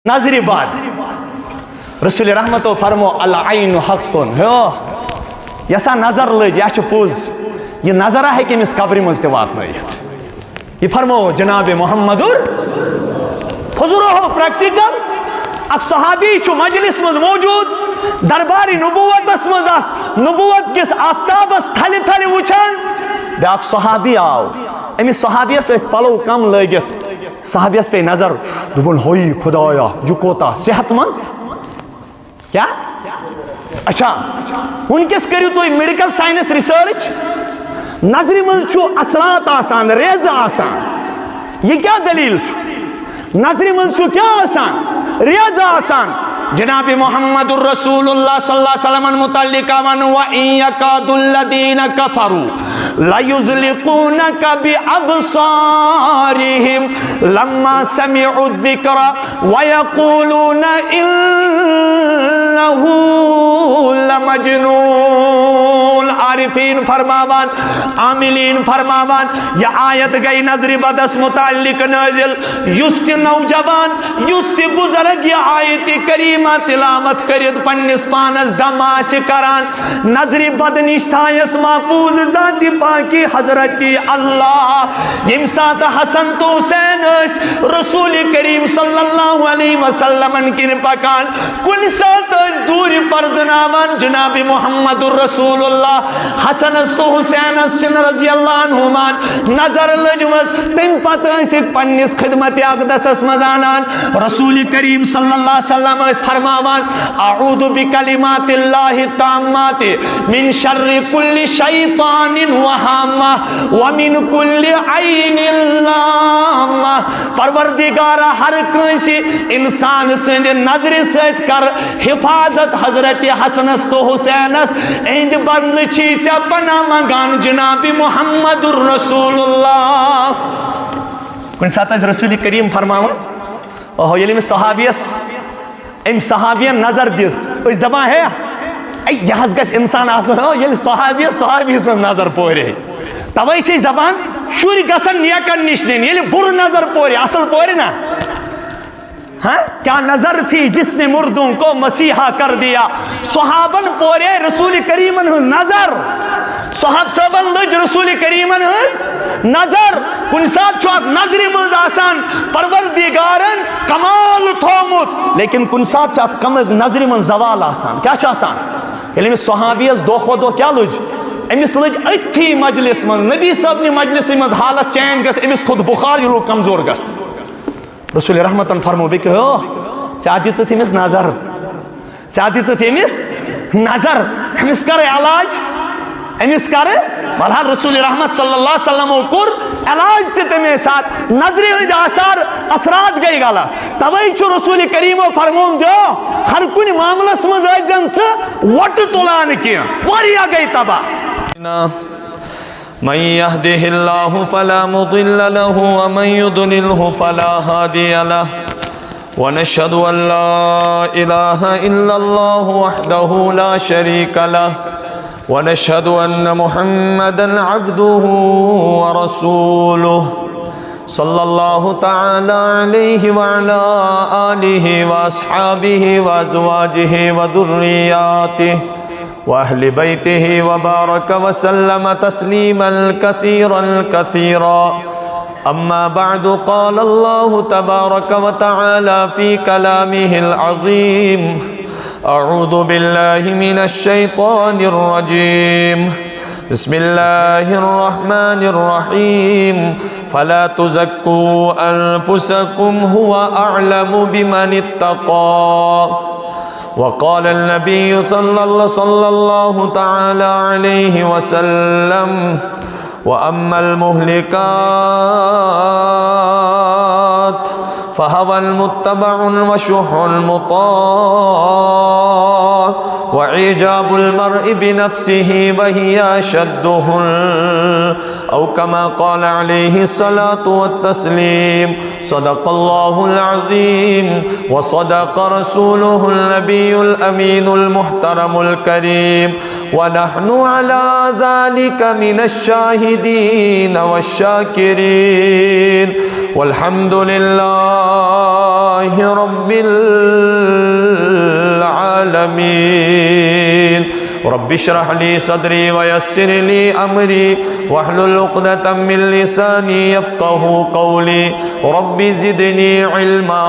نظری باد رسول رحمت و فرمو العین حقن یسا نظر لج یہ پوز یہ نظرہ ہے کہ امس قبر مز وات یہ فرمو جناب محمد حضور پریکٹیکل اک صحابی چھ مجلس مز موجود درباری نبوت بس مز نبوت کس آفتابس تھل تھل وچھان بیاکھ صحابی آو امس صحابیس پلو کم لگت صحابیس پہ نظر دبن ہوئی خدایا یہ کوتا صحت مند کیا اچھا ونکس کریو تو میڈیکل سائنس ریسرچ نظری من چھو اثرات آسان ریز آسان یہ کیا دلیل چھو نظری من چھو کیا آسان ریز آسان جناب محمد الرسول اللہ صلی اللہ علیہ وسلم متعلق آوان وَإِن يَكَادُ الَّذِينَ كَفَرُوا لَيُزْلِقُونَكَ بِأَبْصَارِهِمْ لَمَّا سَمِعُوا الذِّكْرَ وَيَقُولُونَ إِنَّهُ لَمَجْنُونَ عارفین فرماوان عاملین فرماوان یہ آیت گئی نظر بدس متعلق نازل یست نوجوان یست بزرگ یہ آیت کریمہ تلاوت کرد پنس پانس دماش کران نظر بد نشتایس محفوظ ذات پاکی حضرت اللہ یم سات حسن تو حسین رسول کریم صلی اللہ علیہ وسلم کن پکان کن سات دور پر جنابان جناب محمد الرسول اللہ حسن تو حسین سن رضی اللہ عنہمان نظر لجمز تم پتہ پنس خدمت اقدس مزانان رسول کریم صلی اللہ علیہ وسلم فرماوان اعوذ بکلمات اللہ التامات من شر کل شیطان وہامہ ومن کل عین لامہ پروردگارہ ہر کنسی انسان سند نظر سید کر حفاظت حضرت حسنس تو حسینس اند بند چیچا پناہ مگان جناب محمد الرسول اللہ کن ساتھ رسول کریم فرماوان اوہ یلی میں صحابیس ام صحابین نظر دیت اس دبا ہے یہ گھس انسان آسان یلی صحابیس صحابیس نظر پورے توائی چیز دبان شوری گسن نیکن نش دین یلی بر نظر پورے اصل پورے نا کیا نظر تھی جس نے مردوں کو مسیحا کر دیا صحابن پورے رسول کریمن نظر صحاب صحابن لج رسول کریمن نظر کن ساتھ چوات نظری مز آسان پروردگارن کمال تھومت لیکن کن ساتھ چوات کمال نظری مز زوال آسان کیا آسان یعنی صحابیس دو خود کیا لج امس لج اتھی مجلس من نبی صاحب نے مجلس مز حالت چینج گس امس خود بخار یہ کمزور گس رسول رحمتن فرمو بک چاہتی تو تیمس نظر چاہتی تو تیمس نظر امس کر علاج امس کر بلحال رسول رحمت صلی اللہ علیہ وسلم کور علاج تے تمہیں ساتھ نظری ہند آثار اثرات گئی گالا توائی چھو رسول کریم فرمون جو ہر کنی معاملہ سمجھ آئی جن سے وٹ تولان کیا واریا گئی تباہ من يهده الله فلا مضل له ومن يضلله فلا هادي له ونشهد أن لا إله إلا الله وحده لا شريك له ونشهد أن محمدا عبده ورسوله صلى الله تعالى عليه وعلى آله وأصحابه وأزواجه وذرياته وأهل بيته وبارك وسلم تسليما كثيرا كثيرا أما بعد قال الله تبارك وتعالى في كلامه العظيم أعوذ بالله من الشيطان الرجيم بسم الله الرحمن الرحيم فلا تزكوا أنفسكم هو أعلم بمن اتقى وقال النبي صلى الله تعالى عليه وسلم وأما المهلكات فهوى المتبع وشح المطاع وإعجاب المرء بنفسه وهي أشده أو كما قال عليه الصلاة والتسليم صدق الله العظيم وصدق رسوله النبي الأمين المحترم الكريم ونحن على ذلك من الشاهدين والشاكرين والحمد لله لله رب العالمين. رب اشرح لي صدري ويسر لي أمري واحلل عقدة من لساني يفقه قولي. رب زدني علما،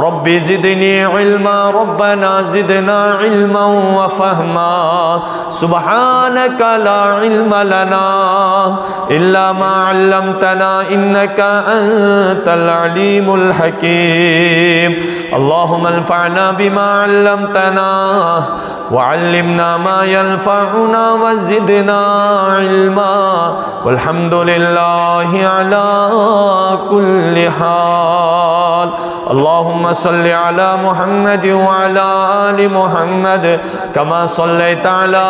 رب زدني علما، ربنا زدنا علما وفهما. سبحانك لا علم لنا إلا ما علمتنا إنك أنت العليم الحكيم. اللهم انفعنا بما علمتنا وعلمنا ما ينفعنا وزدنا علما، والحمد لله على كل حال. اللهم صل على محمد وعلى آل محمد كما صليت على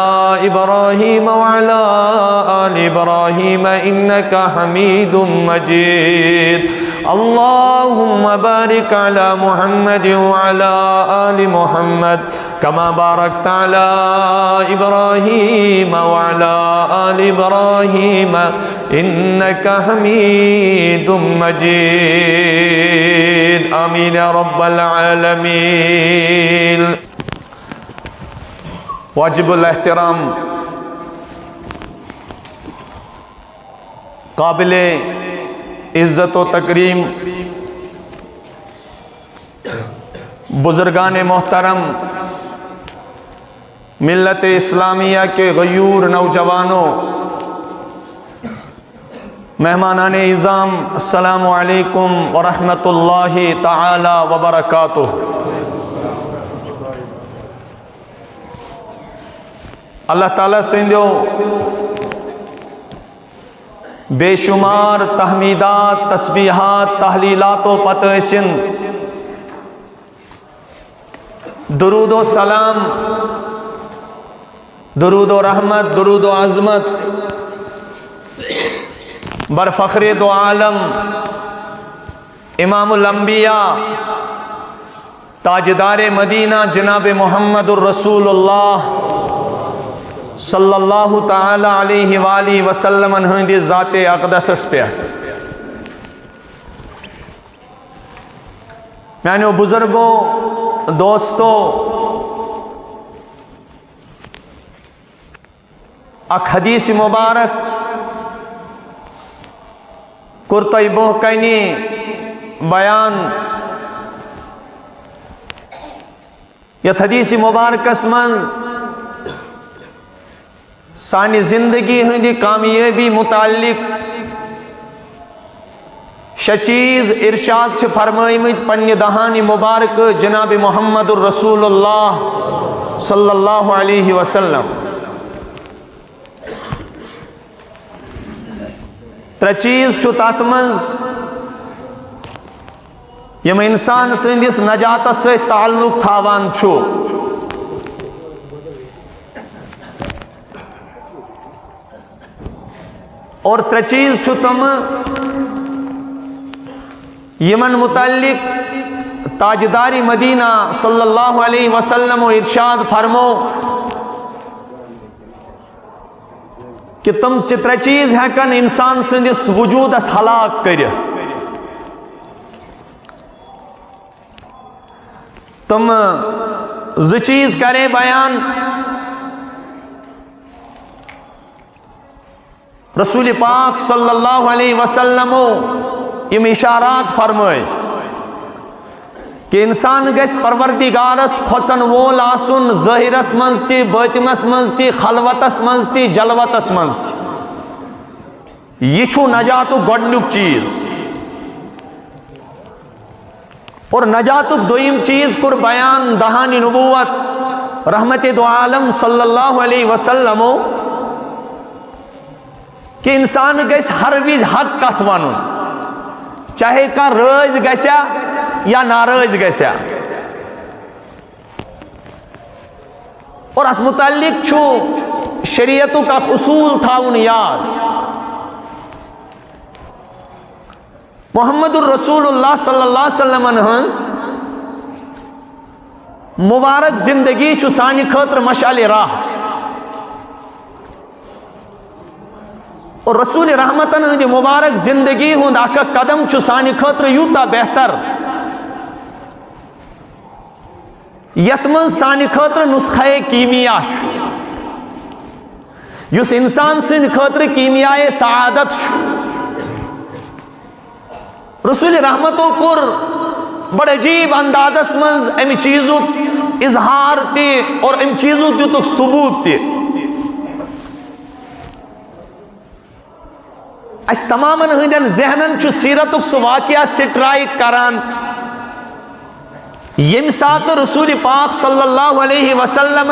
إبراهيم وعلى آل إبراهيم إنك حميد مجيد. اللهم بارك على محمد وعلى آل محمد كما باركت على إبراهيم وعلى آل إبراهيم إنك حميد مجيد. آمين يا رب العالمين. واجب الاحترام قابل عزت و تکریم بزرگان محترم، ملت اسلامیہ کے غیور نوجوانوں، مہمانان اعظام، السلام علیکم ورحمۃ اللہ تعالی وبرکاتہ. اللہ تعالیٰ سندھو بے شمار تحمیدات، تسبیحات، تحلیلات و پتہ درود و سلام، درود و رحمت، درود و عظمت بر فخر دو عالم امام الانبیاء تاجدار مدینہ جناب محمد الرسول اللہ صلی اللہ تعالی علیہ وآلہ وسلم ہندی ذات اقدس پہ. میانو بزرگوں، دوستو، اک حدیث مبارک کرتائی بہ کنی بیان. یت حدیث مبارکس من سانی زندگی ہندی کامیابی متعلق شچیز ارشاد چھ فرمائیمت پنی دہانی مبارک جناب محمد الرسول اللہ صلی اللہ علیہ وسلم. تر چیز چھو تات منز یم انسان سندس نجات سے تعلق تھاوان چھو. اور تر چیز چھو تم یمن متعلق تاجداری مدینہ صلی اللہ علیہ وسلم و ارشاد فرمو کہ تم چتر چیز ہے کن انسان سندس وجود اس ہلاک کرے. تم ز چیز کرے بیان. رسول پاک صلی اللہ علیہ وسلم یم اشارات فرمائے کہ انسان گس پروردگارس کھوچن وول آسن ظاہرس منز تی، باطنس منز تی، خلوتس منز تی، جلوتس منز تی. یہ چھو نجات گۄڈنیُک چیز. اور نجات دویم چیز کر بیان دہانی نبوت رحمت دو عالم صلی اللہ علیہ وسلم کہ انسان گس ہر ویز حق کت ونن، چاہے کا رٲض گژھیا یا ناراض گژھیا. اور ات متعلق چھو شریعتک اک اصول تھاون یاد. محمد الرسول اللہ صلی اللہ علیہ وسلم ہنز مبارک زندگی چھو سانی خاطر مشعل راہ. اور رسول رحمتن ہندی مبارک زندگی ہند اک قدم چھو سانی خاطر یوتا بہتر یتمن سانی خاطر نسخہ کیمیا یس انسان سن خاطر کیمیا سعادت رسول رحمتو کور بڑا عجیب اندازس من ام چیزو اظہار تی اور ام چیزو دیتک ثبوت تی اس تمام ہندن ذہنن چو سیرتک سو واقعہ سٹرائک کران یم سات رسول پاک صلی اللہ علیہ وسلم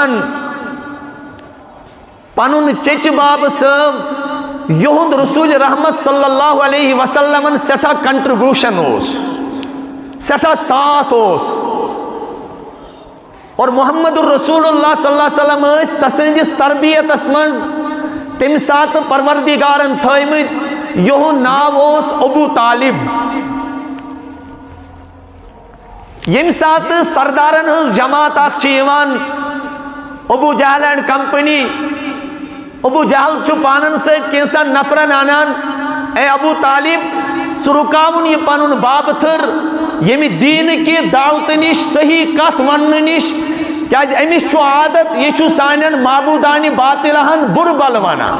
پنن چچ باب صاحب یہند رسول رحمت صلی اللہ علیہ وسلم سٹھا کنٹریبیوشن سٹھا ساتھ اور محمد الرسول اللہ صلی اللہ علیہ وسلم اس تسندس تربیت اسمز تم سات پروردگارن تھیمت یہند ناو ابو طالب یم سات سردارن ہز جماعت اخیوان ابو جہل اینڈ کمپنی ابو جہل چھ پانن سے کینسا نفرن آنان اے ابو طالب ثرکاون یہ پانن باب تھر یمی دین کی دعوت نش صحیح کت ون نش کیا امس چھ عادت یہ چھ سانن معبودانی باطلہن بر بلوانا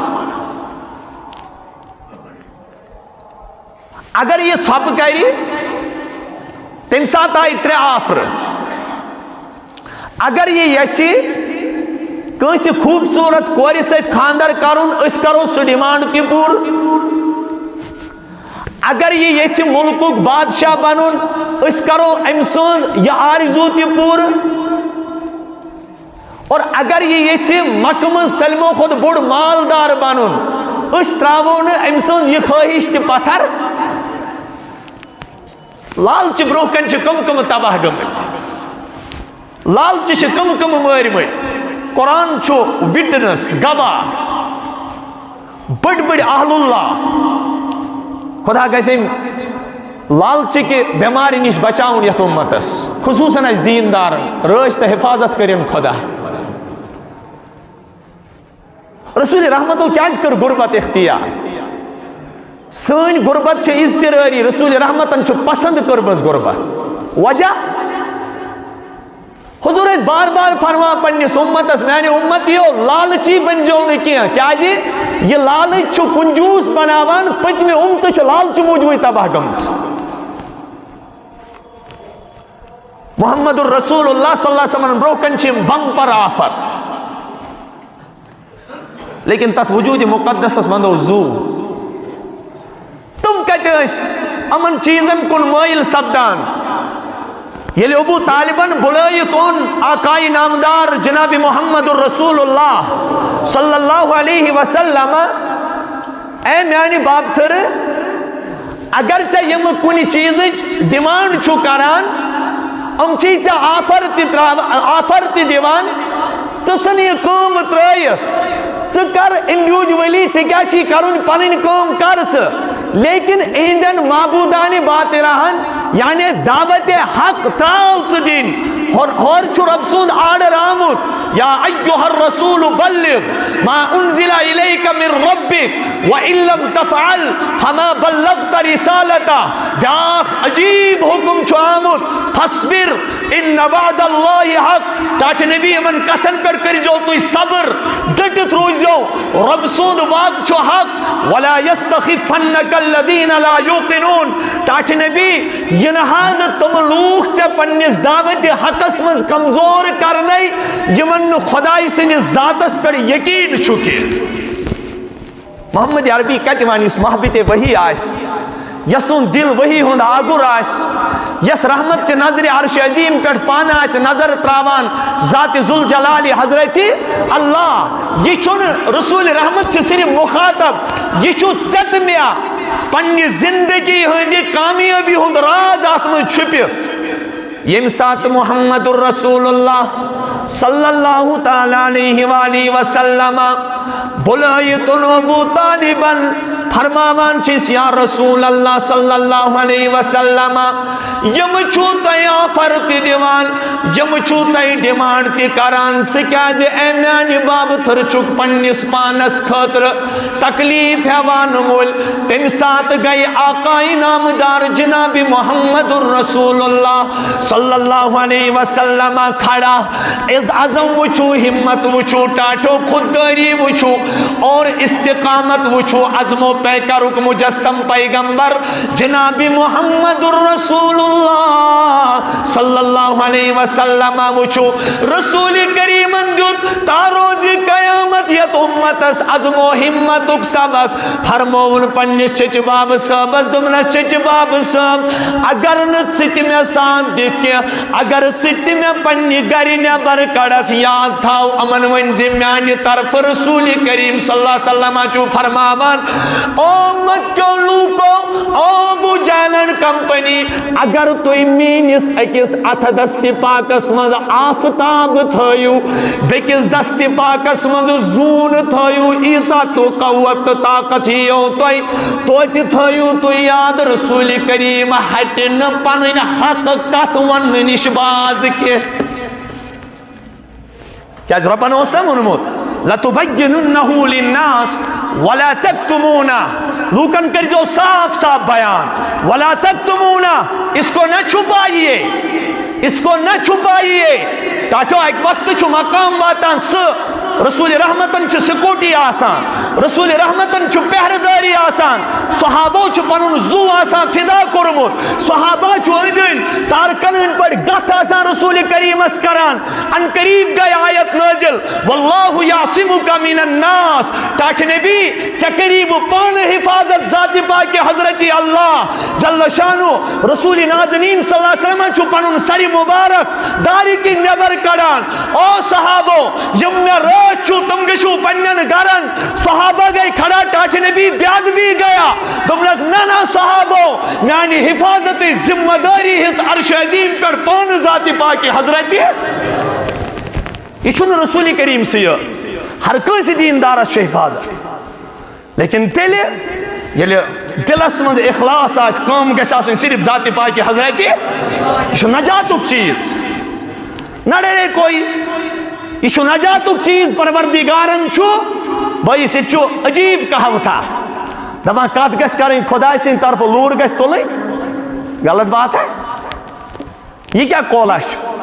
اگر یہ ژھپ کری تم سات آئی ترے آفر اگر یہ یچی کسی خوبصورت کوری سیت خاندر کرن اس کرو سو ڈیمانڈ کی پور اگر یہ یچی ملکوک بادشاہ بنن اس کرو امسون یا آرزو تی پور اور اگر یہ یچی مکمل سلمو خود بڑ مالدار بنن اس تراؤن امسون یہ خواہش تی پتھر لالچ بروکن چھ کم کم تباہ گمت لالچ چھ کم کم مارمت قرآن چھو وٹنس گواہ بڑ بڑ اہل اللہ خدا گژھِ لالچ کے بیماری نش بچاؤن یت امتس خصوصاً اس دیندارن رٲچھ تہ حفاظت کرن خدا رسول رحمتو کیاز کر غربت اختیار سن غربت چھ اضطراری رسول رحمتن چھ پسند کربس غربت وجہ حضور اس بار بار فرما پنس امتس میانہ امتیو لالچی بنجو نہ کیا جی یہ لالچ چھ کنجوس بناوان پتمہ امت چھ لالچ موجود تباہ گمز محمد الرسول اللہ صلی اللہ علیہ وسلم بروکن چھ بمپر آفر لیکن تت وجود مقدس مندو زو تم کہتے ہیں امن چیزن کن مائل سبدان یلی ابو طالبان بلائیتون آقائی نامدار جناب محمد الرسول اللہ صلی اللہ علیہ وسلم اے میانی باب تھر اگرچہ یم کنی چیز ڈیمانڈ چھو کران ام چیز آفر تی دیوان تو سنی قوم ترائیت تو کر انڈیویجولی کیا چی کرن پنن قوم کرچ لیکن ایندن معبودانی باطلہن یعنی دعوت حق تراؤ دین اور چھو رب سود آڈر آمد یا ایوہ الرسول بلغ ما انزل الیک من ربک وَإِن لَمْ تَفْعَلْ فَمَا بَلَّغْتَ رِسَالَتَ داخ عجیب حکم چھو آمد فَصْبِرْ اِنَّ وَعْدَ اللَّهِ حق تاچ نبی من کتن پر کر جو تو صبر ڈٹت روز جو رب سود وعد چھو حق وَلَا يَسْتَخِفَنَّكَ الَّذِينَ لَا يُوقِنُونَ تاچ نبی ینہاز تم لوگ سے پنیس دعوت حقس من کمزور کرنے یمن خدای سے ذاتس پر یقین چکے محمد عربی کہتے مانی اس محبت وحی آئیس یسون دل وحی ہند آگر آئیس یس رحمت چے نظر عرش عظیم کٹ پانا آئیس نظر تراوان ذات ذوالجلالی حضرتی اللہ یہ چون رسول رحمت چے صرف مخاطب یہ چون چتمیا پنی زندگی ہوندی کامیابی ہند راز آتم چھپیت یم سات محمد الرسول اللہ صلی اللہ تعالی علیہ وآلہ وسلم بلائیتن ابو طالبا فرماوان چھس یا رسول اللہ صلی اللہ علیہ وسلم یم چھو تیا فرت دیوان یم چھو تی ڈیمانڈ تی کران چکیاز اے میانی باب تھر چک پنیس پانس خطر تکلیف ہیوان مول تم سات گئی آقائی نامدار جناب محمد الرسول اللہ صلی اللہ علیہ وسلم کھڑا عزم وچو ہمت وچو ٹاٹو خودداری وچو اور استقامت وچو عزم و پیکرک مجسم پیغمبر جناب محمد الرسول اللہ صلی اللہ علیہ وسلم وچو رسول کریم اندیت تاروز قیامت یت امتس عزم و ہمتک سبق فرمون پنی چچ باب سبق دمنا چچ باب سب اگر نچت میں ساتھ دیکھ اگر چت میں پنی گری نبر کڑک یاد تھاو امن ونزی میانی طرف رسول کریم صلی اللہ علیہ وسلم چو فرماوان او مکہ لوکو او ابو جہلن کمپنی اگر توی مینس اکس اتھ دستی پاکس مز آفتاب تھایو بیکس دستی پاکس مز زون تھایو ایتا تو قوت طاقت ہیو توی تھایو تو یاد رسول کریم ہٹن پنن حق کت ون نش باز کے کیا ربن اسلام ونمت لَتُبَيِّنُنَّهُ لِلنَّاسِ وَلَا تَكْتُمُونَ لوکن کر جو صاف صاف بیان وَلَا تَكْتُمُونَ اس کو نہ چھپائیے اس کو نہ چھپائیے تاچو ایک وقت چھو مقام واتان رسول رحمتن چھو سکوٹی آسان رسول رحمتن چھو پہرداری آسان صحابہ چھو پنن زو آسان فدا کرمت صحابہ چھو اندن تارکنن پر گت آسان رسول کریم اسکران ان قریب گئے آیت نازل واللہ یعصمک من الناس تاچ نبی چقریب پان حفاظت ذات پاک حضرت اللہ جل شانو رسول نازنین صلی اللہ علیہ وسلم چھو پنن سری مبارک داری کی نبر کڑان او صحابو یم میں روچ چھو تم گشو پنن گرن صحابہ گئے کھڑا ٹاچ نبی بیاد بھی گیا تم لگ نانا صحابو یعنی حفاظت ذمہ داری ہز عرش عظیم پر پان ذات پاک حضرت یہ چھن رسول کریم سے ہر کسی دیندار سے حفاظت لیکن تیلے یلی دلس من اخلاص آس کام گژھِ آسٕنۍ صرف ذات پاک حضرت یہ چھُ نجاتُک چیز نہ ڈرے کوئی یہ چھُ نجاتُک چیز پروردگارن چھُ بھائی سے چھُ عجیب کہاوتھا دپان کتھ گژھِ کرٕنۍ خداے سٕنٛدِ طرفہٕ لوٗر گژھِ تُلٕنۍ غلط بات ہے یہ کیا قولہ چھُ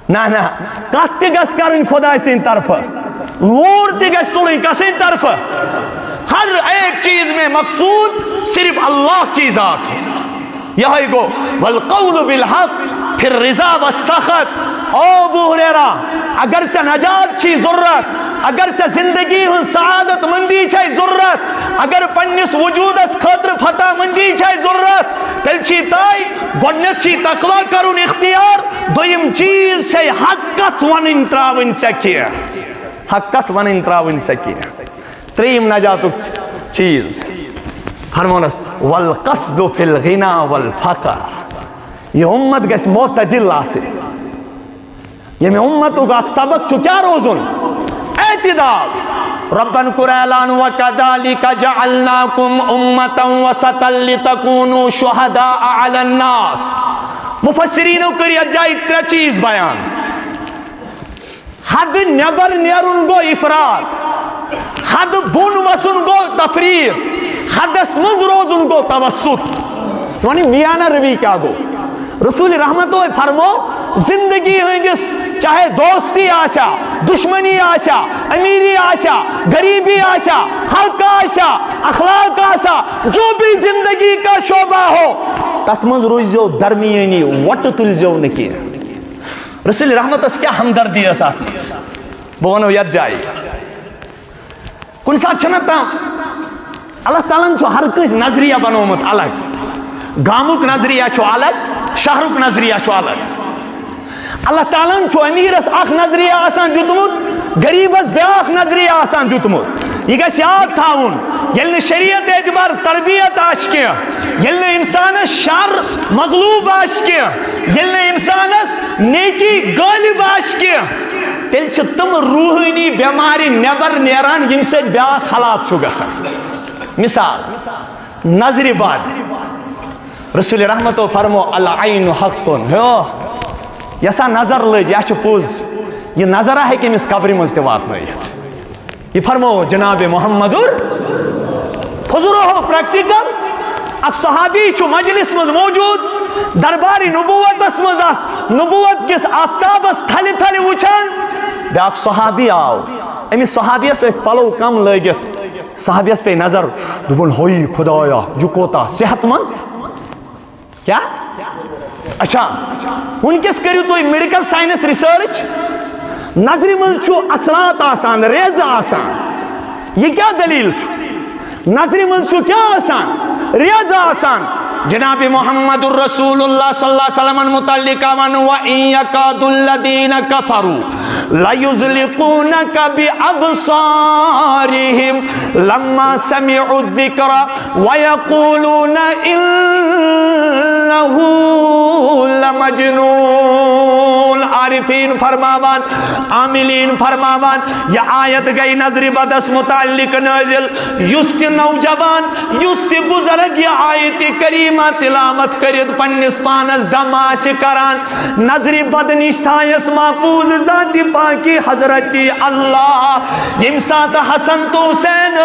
نہ نہ کتھ تہِ گژھِ کرٕنۍ خداے سٕنٛدِ طرفہٕ لوٗر تہِ گژھِ تُلٕنۍ کسٕنٛدِ طرفہٕ ہر ایک چیز میں مقصود صرف اللہ کی ذات ہے یہی گو والقول بالحق پھر رضا والسخط او ابو ہریرہ اگرچہ نجات چھی ضرورت اگرچہ زندگی ہن سعادت مندی چھے ضرورت اگر پنیس وجود اس خطر فتح مندی چھے ضرورت تل چھی تائی گوڑنیت چھی تقوی کرن اختیار دویم چیز چھے حقت ونن تراون چکیہ حقت ونن تراون چکیہ تریم نجاتک چیز فرمونس والقصد فی الغنا والفقر یہ امت گیس معتدل آسے یہ میں امتوں کا سبق چھو کیا روزن اعتدال ربن قر اعلان وَكَذَلِكَ جَعَلْنَاكُمْ أُمَّةً وَسَطًا لِتَكُونُوا شُهَدَاءَ عَلَى النَّاسِ مفسرینوں کریہ جائی ترہ چیز بیان حد نبر نیرن گو افراد حد بون وسن گو تفریق حد اسمد روزن گو توسط یعنی میانہ روی کیا گو رسول رحمت ہوئے فرمو زندگی ہے جس چاہے دوستی آشا دشمنی آشا امیری آشا غریبی آشا حق آشا اخلاق آشا جو بھی زندگی کا شعبہ ہو تتمنز روزیو درمیانی وٹ تلزیو نکی رسول رحمت اس کیا ہمدردی ہے ساتھ بونو ید جائی کن ساتھ چھنتا اللہ تعالیٰ چھو ہر کس نظریہ بنومت الگ گامک نظریہ چھو الگ شہرک نظریہ چھو الگ اللہ تعالیٰ چھو امیرس اخ نظریہ آسان دیتمت غریبس بیاخ نظریہ آسان دیتمت یہ گھس یاد تھاون یلن شریعت اعتبار تربیت آشکیہ یلن انسانس شر مغلوب آشکیہ یلن انسانس نیکی غالب آشکیہ تیل چھ تم روحانی بیماری نیبر نیران یم سے بیاس حالات چھو گسن مثال نظر بد رسول رحمت فرمو العین حق یسا نظر لگ یہ پوز یہ نظرہ ہے کہ امس قبر مز واتنائت یہ فرمو جناب محمد حضور پریکٹیکل اک صحابی چھ مجلس مز موجود درباری نبوت مز نبوت کس آفتابس تھل تھل وچان بیاکھ صحابی آو امس صحابیس اس پلو کم لگت صحابیس پہ نظر دبن ہوئی خدایا یہ کوتا صحت مز کیا اچھا ونکس کریو تو میڈیکل سائنس ریسرچ نظر مز چھو اثرات آسان ریز آسان یہ کیا دلیل نظر مز چھو کیا آسان ریز آسان جناب محمد الرسول اللہ صلی اللہ علیہ وسلم متعلق ون وَإِن يَكَادُ الَّذِينَ كَفَرُوا لَيُزْلِقُونَكَ بِأَبْصَارِهِمْ لَمَّا سَمِعُوا الذِّكْرَ وَيَقُولُونَ إِنَّهُ لَمَجْنُونَ عارفین فرماوان عاملین فرماوان یہ آیت گئی نظر بدس متعلق نازل یست نوجوان یست بزرگ یہ آیت کریمہ تلاوت کرد پنس پانس دماش کران نظر بد نشتایس محفوظ ذات پاکی حضرت اللہ یم سات حسن تو حسین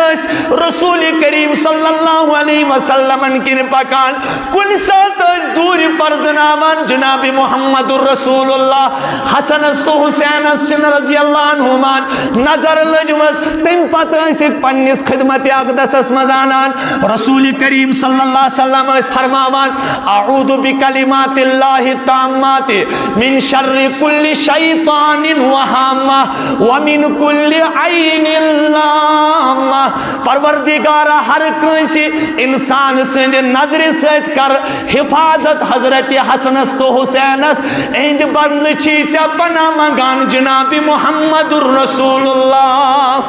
رسول کریم صلی اللہ علیہ وسلم کن پکان کن سات دور پر جنابان جناب محمد الرسول اللہ حسن تو حسین سن رضی اللہ عنہمان نظر لجمز تم پتہ پنس خدمت اقدس مزانان رسول کریم صلی اللہ علیہ وسلم فرماوان اعوذ بکلمات اللہ التامات من شر کل شیطان وہامہ ومن کل عین لامہ پروردگارہ ہر کنسی انسان سند نظر سید کر حفاظت حضرت حسنس تو حسینس اند بندل چیچا پناہ مگان جناب محمد الرسول اللہ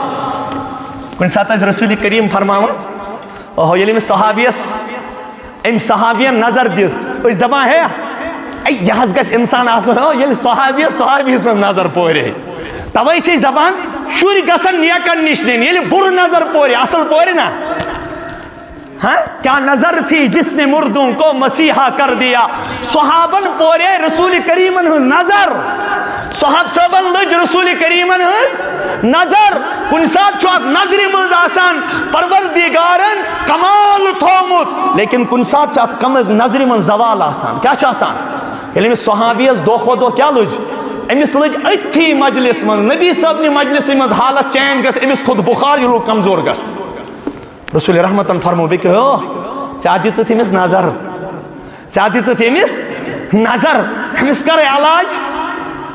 کن ساتھ رسول کریم فرماوان یلی میں صحابیس ام صحابین نظر دیت اس دبا ہے یہ گھس انسان آسن یلی صحابی سن نظر پورے توئی چیز دبان شوری گسن نیکن نش دین یلی بر نظر پورے اصل پورے نا ہاں کیا نظر تھی جس نے مردوں کو مسیحا کر دیا صحابن پورے رسول کریمن نظر صحاب صحابن لج رسول کریمن نظر کن ساتھ چوک نظر مز آسان پروردگارن کمال تھومت لیکن کن ساتھ چاہت کمال نظر من زوال آسان کیا چاہ آسان یعنی صحابیز دو خود دو کیا لج امس لج اتھی مجلس من نبی صاحب نے مجلس من حالت چینج گس امس خود بخار یہ کمزور گس رسول رحمتن فرمو بکہ چاہتی تو تیمس نظر چاہتی تو تیمس نظر امس کرے علاج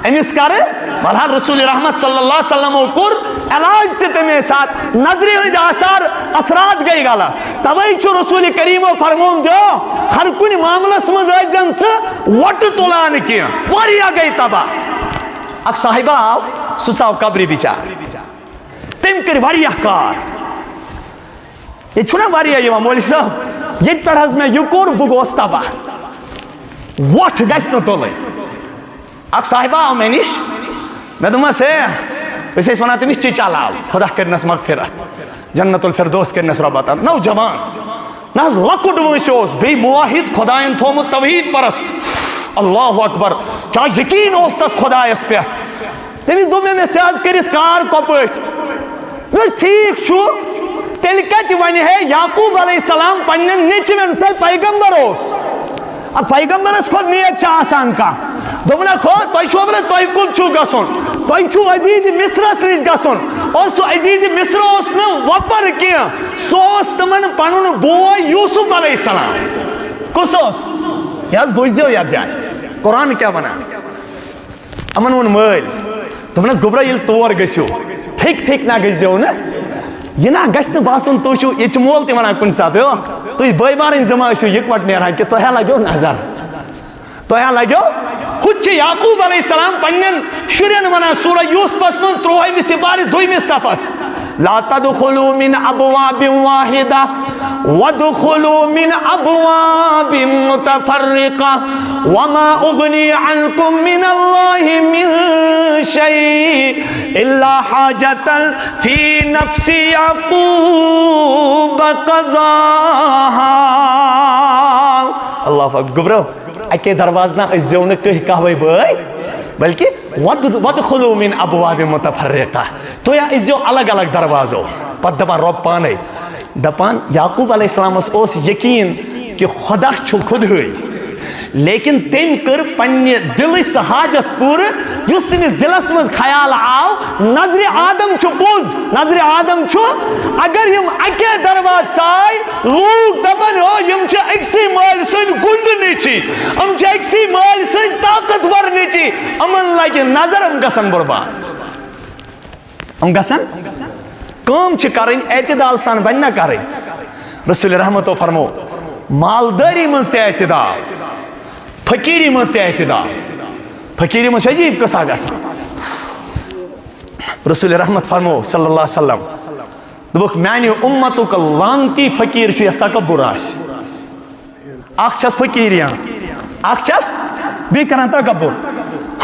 امس کرے بلحال رسول رحمت صلی اللہ علیہ وسلم کور علاج تے تمہیں ساتھ نظری ہند آثار اثرات گئی گالا توئی چھو رسول کریم فرمون جو ہر کن معاملہ سمجھ آجن سے وٹ تولان کیا واریا گئی تبا اک صاحبہ آو سچاو قبری بیچار تم کر واریا کار یہ چھونا واریا یہ مولی صاحب یہ پڑھاز میں یکور بگوستا با وٹ گیسن تولے اک صاحبہ آو میں نیش میں دمہ سے ویسے اس ونا تمیش چیچا لاؤ خدا کرنس مغفرت جنت الفردوس کرنس رباتا نو جوان ناز لکوٹ ونشوز بی مواحد خدایان تھومت توحید پرست اللہ اکبر کیا یقین ہوستس خدایس پہ تمیش دو میں چاز کریت کار کو پوٹ نوز ٹھیک شو تلکت ونی ہے یعقوب علیہ السلام پنن نیچمن سے پیغمبر ہوس اب پیغمبر اس خود نیت چاہ آسان کا دومنا خود توی چھو بلے توی کل چھو گسن توی چھو عزیز مصر اس لیج گسن اور سو عزیز مصر اس نے وپر کیا سوس تمن پنن بوئی یوسف علیہ السلام کسوس یاز بوئیزیو یاد جائے قرآن کیا بنا امن ون مل دومناس گبرا یل تور گسیو ٹھیک نہ گسیو نا یہ نا گشت باسن تو چھو یہ چمول تی منا کن ساتھ ہو تو یہ بائی بار انزمہ چھو یک وٹ نیرہ کہ تو ہے لگیو نظر تو ہے لگیو خود یعقوب علیہ السلام پنن شرین منا سورہ یوسف من تروہی میں سپاری دوئی میں صفس لا تدخلوا من ابواب واحدہ وادخلوا من ابواب متفرقہ وما اغنی عنکم من اللہ من شیء الا حاجتا فی نفس یعقوب قضاہا. اللہ گبرو اکے دروازہ نہ ازیو نہ کہ کہوے بھائی بلکہ وادخلوا من ابواب متفرقہ تو یا ازیو الگ الگ دروازو. پتہ دپان رب پانے دپان یعقوب علیہ السلام اس یقین کہ خدا چھو خود ہوئی لیکن تم کر پنہ دل سہ حاجت پور اس تمس دلس مز خیال آو. نظر آدم چھ پوز نظر آدم چھ اگر یم اکے درواز ژائے لوگ دپن ہو یم چھ اکسی مال سن گنڈ نیچی ام چھ اکسی مال سن طاقتور نیچی امن لگہ نظر ام گسن برباد ام گسن کام چھ کرن اعتدال سان بن نہ کرن. رسول رحمت فرمو مالداری مز تے اعتدال فقیری مز تے اعتدال. فقیری مز عجیب قصہ گژھان. رسول رحمت فرمو صلی اللہ علیہ وسلم دوک میانہ امتک لانتی فقیر چھ یس تکبر آس. اخ چھس فقیریان اخ چھس بی کران تکبر.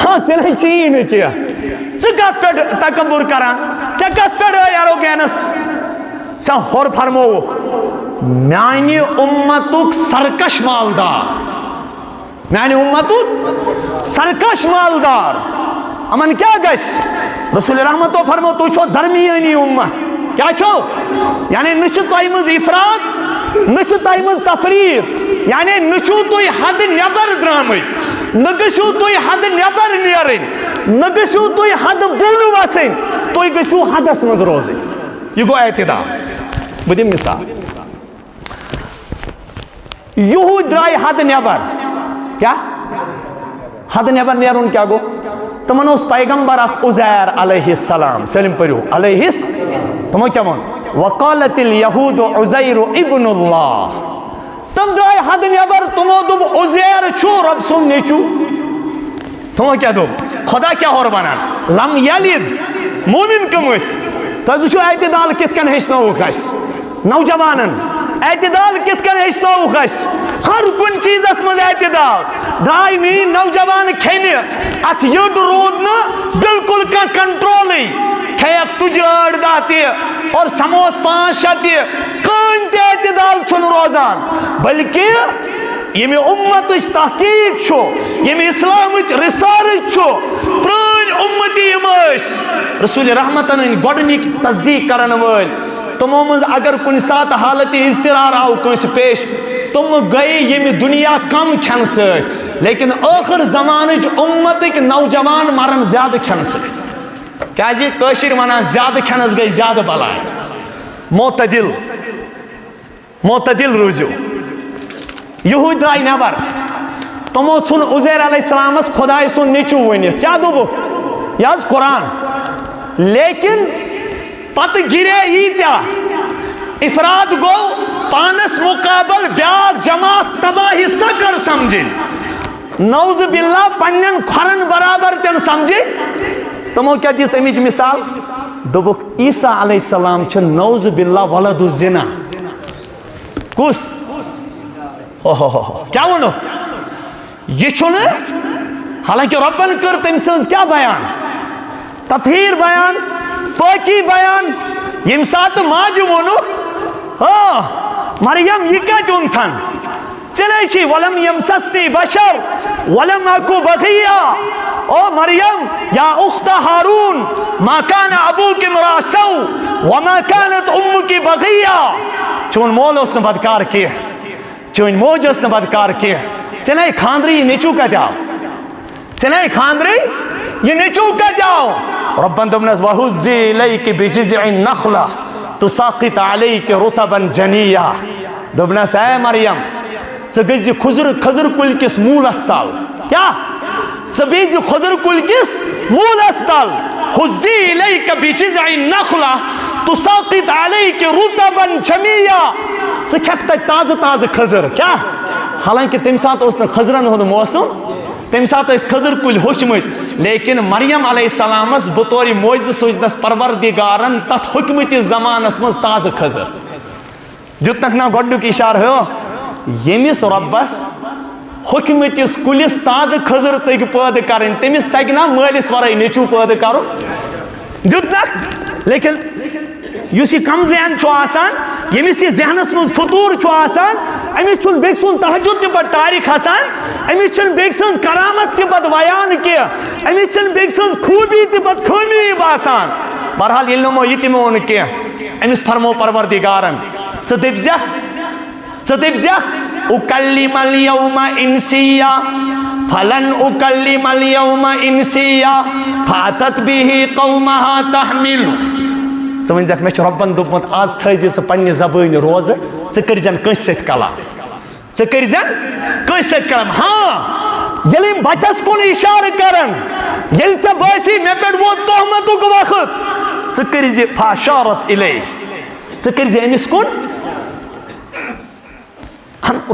ہاں ژے چی نہ کیا ژٕ کتھ پٮ۪ٹھ تکبر کران ژےٚ کتھ پٮ۪ٹھ آے ایروگینس. سا ہور فرمو میانہ امتک سرکش مالدار میانہ امتک سرکش مالدار امن کیا گژھِ. رسول رحمت فرمو تُہۍ چھو درمیانی امت. کیا چھو یعنی نہ چھُ تۄہہِ منٛز افراط نہ چھُ تۄہہِ منٛز تفریٖط یعنی نہ چھُو تُہۍ حد نٮ۪بر درٛامٕتۍ نہ گٔژھِو تُہۍ حد نٮ۪بر نیرٕنۍ نہ گٔژھِو تُہۍ حد بۄن وَسٕنۍ تُہۍ گٔژھِو حدس منٛز روزٕنۍ. یہ گوٚو اعتدال. بہٕ دِمہٕ مثال یہود درٛاے حد نٮ۪بر. کیا حد نٮ۪بر نیرُن کیا گوٚو تمن اوس پیغمبر اکھ عزیر علیہ السلام سٲلِم پٔرِو علیہ تمو کیا ووٚن وقالت الیہود عزیر ابن اللہ. تم درٛاے حد نٮ۪بر تمو دوٚپ عزیر چھُ رۄب سُنٛد نیٚچوٗ. تمو کیا دوٚپ خدا کیا ہور ونان لم یلد مومن کم ٲسۍ. تۄہہِ وٕچھو اعتدال کِتھ کٔنۍ ہیٚچھنٲوُکھ اَسہِ نوجوانن اعتدال کِتھ کٔنۍ ہیٚچھنٲوُکھ اَسہِ ہر کُنہِ چیٖزس منٛز اعتدال. درٛاے میٛٲنۍ نوجوان کھیٚنہِ اتھ یٔڈ روٗد نہٕ بالکل کانٛہہ کنٹرولٕے. کھیٚیکھ تُجہِ 8 دۄہ تہِ اور سموس 5-6 تہِ کٕہٕنۍ تہِ اعتدال چھُنہٕ روزان. بلکہِ ییٚمہِ اُمتٕچ تحقیٖق چھُ ییٚمہِ اسلامٕچ رِسارٕچ چھُ پرٛٲنۍ اُمتی یِم ٲسۍ رسول رحمتن ہٕنٛدۍ گۄڈنِکۍ تصدیٖق کرن وٲلۍ تمو منٛز اگر کُنہِ ساتہٕ حالتِ اضطرار آو کٲنٛسہِ پیش تم گٔیے ییٚمہِ دُنیا کم کھٮ۪نہٕ سۭتۍ لیکن ٲخر زمانٕچ اُمتٕکۍ نوجوان مرن زیادٕ کھٮ۪نہٕ سۭتۍ. کیازِ کٲشِرۍ ونان زیادٕ کھٮ۪نس گٔے زیادٕ بلاے. معتدل روٗزِو. یہود درٛاے نٮ۪بر تمو ژھُن عزیر علیہ السلامس خۄداے سُنٛد نیٚچوٗ ؤنِتھ. کیٛاہ دوٚپُکھ یہِ حظ قرآن لیکن پتہٕ گِرے ییٖتیٛاہ افراد گوٚو پانس مقابل بیٛاکھ جماعت تباہی سا کر سمجھِنۍ نعوذ باللہ پننٮ۪ن کھۄرن برابر تہِ سمجھِنۍ. تمو کیٛاہ دِژ اَمِچ مثال دوٚپُکھ عیٖسیٰ علیہ السلام چھِ نعوذ باللہ ولد الزنا. کُس کیا ووٚنُکھ یہِ چھُنہٕ حالانکہِ رۄبن کٔر تٔمۍ سٕنٛز کیٛاہ بیان تطہیٖر بیان پٲکی بیان. ییٚمہِ ساتہٕ ماجہِ ووٚنُکھ مریم یہِ کتہِ اوٚنتھن ژےٚ چھِ ولم یمسسنی بشر ولم اکو بغیا. او مریم یا اخت ہارون ما کان ابوک امرأ سوء وما کانت امک بغیا. چون مول اوس نہٕ بدکار کینٛہہ چٲنۍ موج ٲس نہٕ بدکار کینٛہہ. ژےٚ نے خاندرٕ یہِ نیٚچوٗ کتہِ آو ژےٚ نے خاندرٕ یہِ نیٚچوٗ کتہِ آو. رۄبن دوٚپنس وہُزِّی الیکِ بجذع النخلہ تساقط علیکِ رطبا جنیا. دوٚپنس اے مریم ژٕ گٔژھزِ کھٔزٕر کُلۍ کِس موٗلس تل. کیٛاہ ژٕ بیٖہزِ کھٔزٕر کُلۍ کِس موٗلس تل. ہُزِّی الیکَ بجذع النخلہ تساقط علیکِ رطبا جنیا. ژٕ کھٮ۪کھ تتہِ تازٕ تازٕ کھٔزٕر. کیٛاہ حالانکہِ تمہِ ساتہٕ اوس نہٕ کھٔزرن ہُنٛد موسم تم سات خضر کل ہوچمت لیکن مریم علیہ السلام بطور موجز سوچدس پروردگارن تت حکمت زمانس مز تازہ خضر دیتنک نا گۄڈنیُک اشارہ ہو یمس ربس حکمتس کلس تازہ خضر تگ پید کریں تمس تگ نا مالس ورائے نیچو پید کرو دیتنک لیکن یس یہ کم ذہن آسان یمس یہ ذہنس مز فطور آسان امس چھن بیک سن تہجد تہ پتہ تاریخ کھسان امس چھن بیک سن کرامت تہ پتہ بیان کی امس چھن بیک سن خوبی تہ پتہ خامی باسان بہرحال یل نمو یہ تہ مون کی امس فرمو پروردگارن ژٕ دپزیکھ اکلم اليوم انسیا فلن اکلم اليوم انسیا فاتت به قومها تحمل ژٕ ؤنزیکھ مےٚ چھُ رۄبن دوٚپمُت آز تھٲیزِ ژٕ پننہِ زبٲنۍ روزٕ ژٕ کٔرزٮ۪ن کٲنٛسہِ سۭتۍ کلام ژٕ کٔرزٮ۪ن کٲنٛسہِ سۭتۍ کلام ہاں ییٚلہِ یِم بچس کُن اِشارٕ کرن ییٚلہِ ژےٚ باسی مےٚ پٮ۪ٹھ ووت تہمتُک وقت ژٕ کٔرزِ فاشارت الیہ ژٕ کٔرزِ أمِس کُن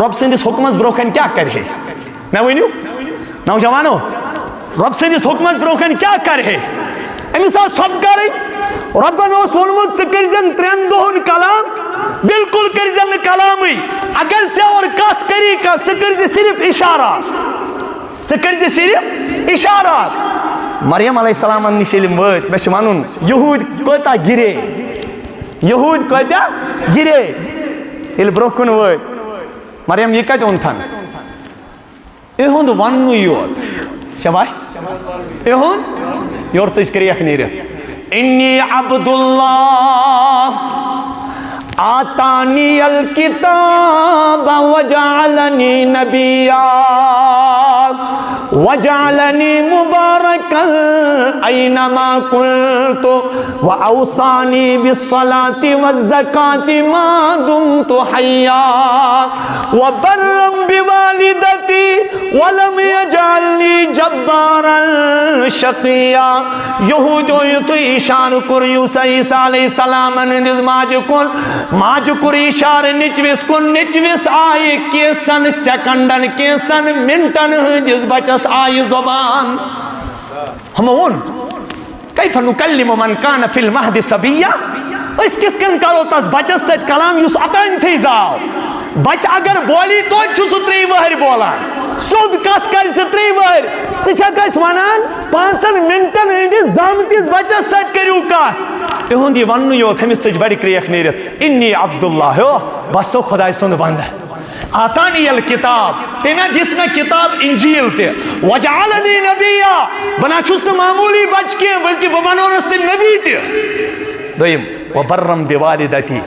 رۄب سٕنٛدِس حُکمس برونٛہہ کَنہِ کیٛاہ کرِ ہے مےٚ ؤنِو نوجوانو رۄب سٕنٛدِس حُکمس برونٛہہ کَنہِ کیٛاہ کرِ ہے أمِس آس سۄب کرٕنۍ ربن اوس ووٚنمُت ژٕ کٔرزٮ۪ن 3 دۄہن کلام بالکل کٔرزٮ۪ن نہٕ کلامٕے اگر ژےٚ اور کتھ کری کتھ ژٕ کٔرزِ صرف اشارات ژٕ کٔرزِ صرف اشارات مریم علیہ السلام نش ییٚلہِ وٲتۍ مےٚ چھُ ونُن یہوٗدۍ کوتاہ گِرے یہوٗدۍ کوتاہ گِرے ییٚلہِ برونٛہہ کُن وٲتۍ مریم یہ کتہِ اوٚنتھن یِہُنٛد وننُے یوت شاباش یِہُنٛد یورٕ ژٕج کریکھ نیٖرِتھ انی عبد اللہ آتانی الکتاب وجعلنی نبیا وجعلنی مبارکا اینما کنت واوصانی بالصلاة والزکاة ما دمت حیا وبرا بوالدتی ولم یجعلنی جبارا شقیا یہودیو یتو اشارہ کور یوسف عیسیٰ علیہ السلام ہندس ماجہ کن ماجہ کور اشارہ نیچوس کن نیچوس آئی کینژن سیکنڈن کینژن منٹن ہندس بچس آئی زبان ہم وون کیف نکلم من کان فی المہد صبیا اس کت کن کرو تس بچس ست کلام یس اتن تھی زاو بچ اگر بولی تو سہ 3 وہر بولان سیود کت کر 3 وہر ٹھیک ونان 5 منٹن ہندس زامتس بچس ست کرو کت یہند یہ ون یوت ہمس ٹھج بڑی کریک نیرت انی عبداللہ بس خدائے سند بندہ آتانی الکتاب تمہیں دس میں کتاب انجیل تے وجعلنی نبیا بنا چھس معمولی بچ کے بلکہ بہ بنونس تم نبی تے دویم وبرم بوالدتی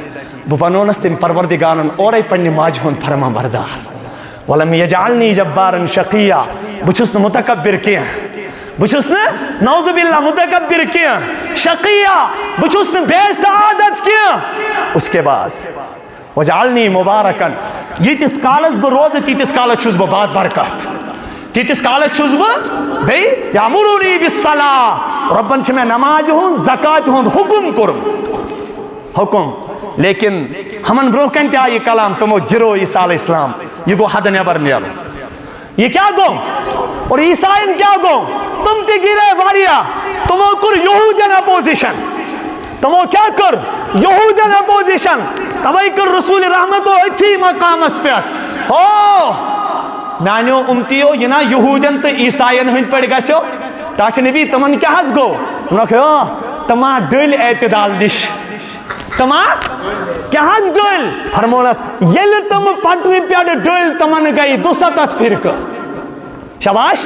بہ بنونس تم پروردگارن اورے پنہ ماجہ ہند فرما بردار ولم یجعلنی جبارا شقیا بہ چھس متکبر کی بہ چھس نعوذ باللہ متکبر کی شقیا بہ چھس بے سعادت کی اس کے بعد وجعلنی مبارکن یتس کالس بہ روز تیتس کالس چھس بہ باد برکت تیتس کالس چھس بہ بے یامرونی بالصلاۃ ربن چھ میں نماز ہند زکات ہند حکم کرم حکم لیکن ہمن برو کن تہ آئی کلام تمو گرو عیسیٰ علیہ السلام یہ گو حد نیبر نیرو یہ کیا گو اور عیسائن کیا گو تم تہ گرے واریا تمو کر یہودین اپوزیشن تمو کیا کر یہودین اپوزیشن توے کر رسول رحمت اتھی مقامس پہ ہو میانو امتیو یہ نا یہودین تو عیسائن ہند پہ گسو ٹاچ نبی تمن کیا حس گو تما ڈل اعتدال نش تما کیا حس ڈل فرمونت یل تم پٹری پہ ڈل تمن گئی 200 فرقہ شاباش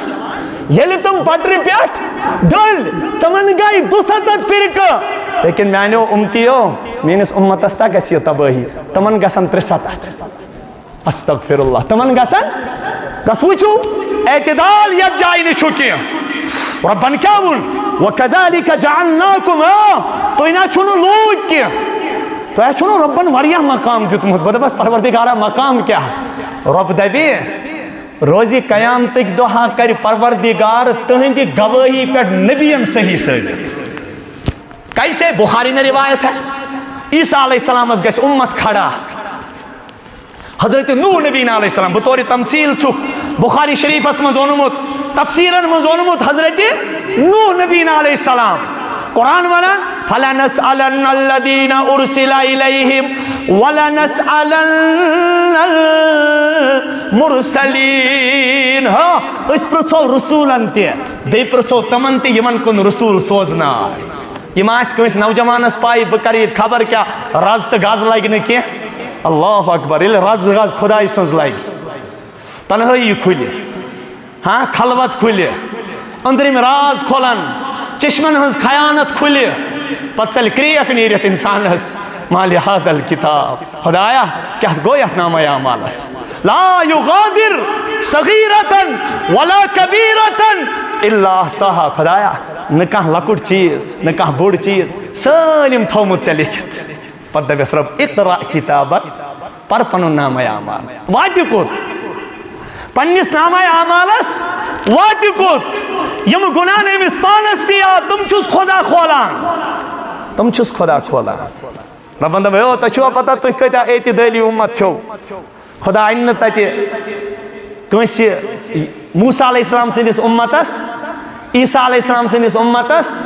یل تم پٹری پہ ڈل تمن گئی 200 فرقہ لیکن میانو امتیو میانس امتس تا گسی تباہی تمن گسن 370 استغفر اللہ تمن گسن گس وچو اعتدال یت جائے نچو کی ربن کیا ون وکذالک جعلناکم تو انا چھنو لوگ کی تو اے چھنو ربن واریاہ مقام دتمت بدبس پروردگارا مقام کیا رب دبی روزی قیامتک دہا کر پروردگار تہندی گواہی پہ نبیین صحیح ثابت کیسے بخاری میں روایت ہے عیسیٰ علیہ السلام گس امت کھڑا حضرت نوح نبی علیہ السلام بطور تمثیل چھک بخاری شریف اس مز ونمت تفسیرن مز اونمت حضرت نوح نبی علیہ السلام قرآن ونان فَلَنَسْأَلَنَّ الَّذِينَ أُرْسِلَ إِلَيْهِمْ وَلَنَسْأَلَنَّ الْمُرْسَلِينَ اس پرسو رسولن تی بے پرسو تمن تی یمن کن رسول سوزنا یہ آس کنس نوجوانس پائی بکرید خبر کیا رز تو گز لگ نکی اللہ اکبر یل رز گز خدای سنز لگ تنہائی کھلی ہاں خلوت کھلی اندرم راز کھولن چشمن ہز خیانت کھلی پتہ چل کریک نیرت انسان ہس مال هذا الكتاب خدایا کیا گو یت نامہ اعمالس لا یغادر صغیرة ولا کبیرة الا احصاها خدایا نہ کانٛہہ لۄکُٹ چیز نہ کانٛہہ بوڑ چیز سٲلِم تھومُت ژےٚ لیکھِتھ پتہٕ دپٮ۪س رب اقرا کتابک پر پنُن نامہ اعمال واتہِ کوٚت پننس نامہ اعمالس واتہِ کوٚت یم گناہ أمِس پانس تہِ یاد تم چھُس خدا کھولان تم چھُس خدا کھولان ربن دپ او تۄہہِ چھُوا پتہ تُہۍ کۭتیاہ اعتدٲلی اُمت چھو خدا اَنہِ نہٕ تتہِ کٲنٛسہِ موسیٰ علیہ السلام سٕنٛدِس اُمتس عیسیٰ علیہ السلام سٕنٛدِس اُمتس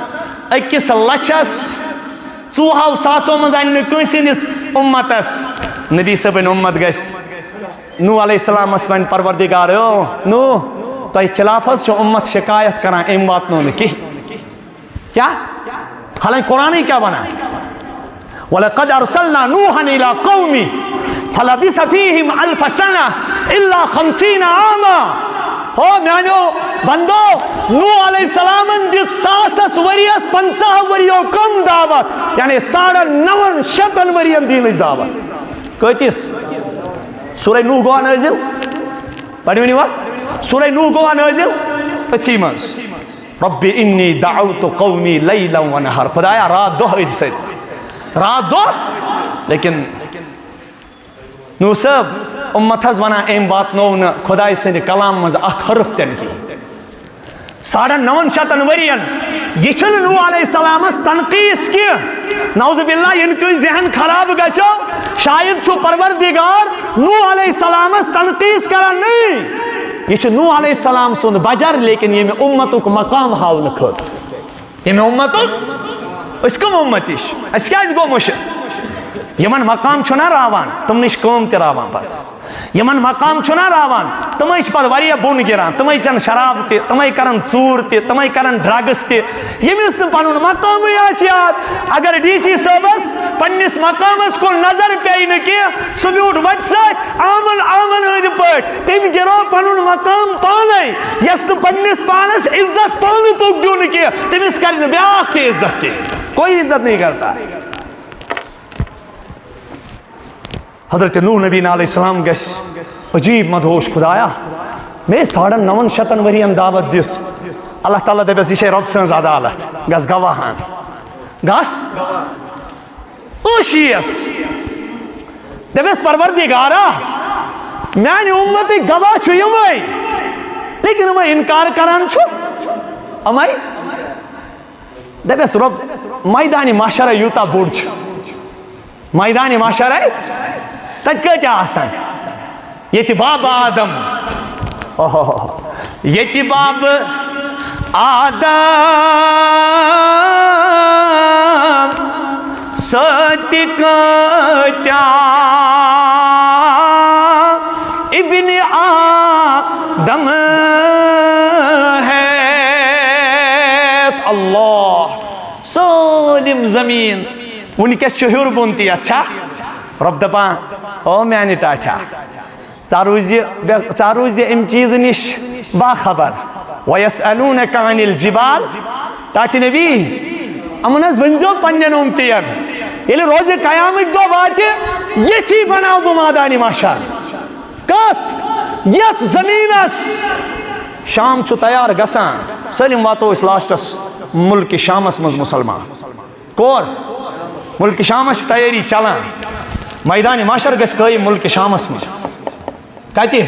1,04,000 منٛز اَنہِ نہٕ کٲنٛسہِ ہٕنٛدِس اُمتس نبی صٲبٕنۍ اُمت گژھِ نوح علیہ السلامس ون پروردگار او نوح تۄہہِ خلاف حظ چھُ اُمت شکایت کران أمۍ واتنو نہٕ کِہیٖنۍ کیٛاہ حالانکہِ قرآنٕے کیٛاہ ونان وَلَقَدْ أَرْسَلْنَا نُوحًا إِلَىٰ قَوْمِهِ فَلَبِثَ فِيهِمْ أَلْفَ سَنَةٍ إِلَّا 50 عَامًا ہو میانو بندو نوح علیہ السلام دِژ 100 ؤریَس 50 ؤریو کم دعوت یعنی 950 ؤرین دینٕچ دعوت کۭتِس سورہ نوح گوٚوا نٲزِل پڑھ ؤنِو حظ سورہ نوح گوٚوا نٲزِل أتھی منٛز رب انی دعوت قومی لیلا ونہار خدایا رات دۄہ أتھۍ سۭتۍ رات دۄہ لیکن نوح صٲب اُمت حظ ونان أمۍ واتنو نہٕ خداے سٕنٛدِ کلام منٛز اکھ حرف تہِ نہٕ کِہیٖنۍ 950 ؤرین یہ چھنہٕ نوح علیہ السلامس تنقیٖص کینٛہہ نعوذ باللہ ین کٲنٛسہِ ذہن خراب گژھیو شاید چھُ پروردگار نوح علیہ السلامس تنقیٖص کران نہیں یہ چھُ نوح علیہ السلام سُنٛد بجر لیکن ییٚمہِ اُمتُک مقام ہاونہٕ خٲطرٕ ییٚمہِ اُمتُک أسۍ کٕم اُمت یہِ چھِ اَسہِ کیٛازِ گوٚو مُشِت یمن مقام چھُنا راوان تِمنٕے چھِ کٲم تہِ راوان پتہٕ یمن مقام چھُنا راوان تِمے چھِ پتہٕ واریاہ بۄن گِران تِمے چٮ۪ن شراب تہِ تِمے کرن ژوٗر تہِ تِمے کرن ڈرگس تہِ ییٚمِس نہٕ پنُن مقامٕے آسہِ یاد اگر ڈی سی صٲبس پننس مقامس کُن نظر پیٚیہِ نہٕ کینٛہہ سُہ بیوٗٹھ وتہِ سۭتۍ آمن ہٕنٛدۍ پٲٹھۍ تٔمۍ گِرو پنُن مقام پانے یس نہٕ پننس پانس عزت پانہٕ توٚگ دیُن کینٛہہ تٔمِس کرِ نہٕ بیاکھ تہِ عزت کینٛہہ کوئی عزت نہیں کرتا حضرت نوح نبی علیہ السلام گژھِ عجیب مدہوش خدایا مےٚ 950 ؤرین دعوت دِژ اللہ تعالیٰ دپیس یہِ چھے رۄب سٕنٛز عدالت گژھ گواہان گژھ ٲشیٖس دپیس پروردگارا میانہِ اُمتٕکۍ گواہ چھُ یِمے لیکن یِمے اِنکار کران چھُ یِمے دپیس رۄب میدانِ محشرے یوٗتاہ بوٚڑ چھُ میدانِ محشرے تتہِ کۭتیاہ آسن ییٚتہِ بابہٕ آدم ییٚتہِ بابہٕ آدم سۭتۍ کۭتیاہ ابنِ آدم ہیت اللہ سٲلِم زمیٖن وٕنکیٚس چھُ ہیوٚر بۄن تہِ یتھ چھا رۄب دپان او میانہِ ٹاٹھیا ژٕ روٗزِ امہِ چیٖزٕ نِش باخبر وَیَسْأَلُونَکَ عَنِ الْجِبال ٹاٹھہِ نبی یِمن حظ ؤنۍزیو پننٮ۪ن اُمتِین ییٚلہِ روزِ قیامٕکۍ دۄہ واتہِ ییٚتھی بناو بہٕ مٲدانِ محشر کتھ یتھ زمیٖنس شام چھُ تیار گژھان سٲلِم واتو أسۍ لاسٹس مُلکہِ شامس منٛز مُسلمان کور مُلکہِ شامس چھِ تیٲری چلان میدانِ محشر گژھِ قٲیِم مُلکہِ شامس منٛز کتہِ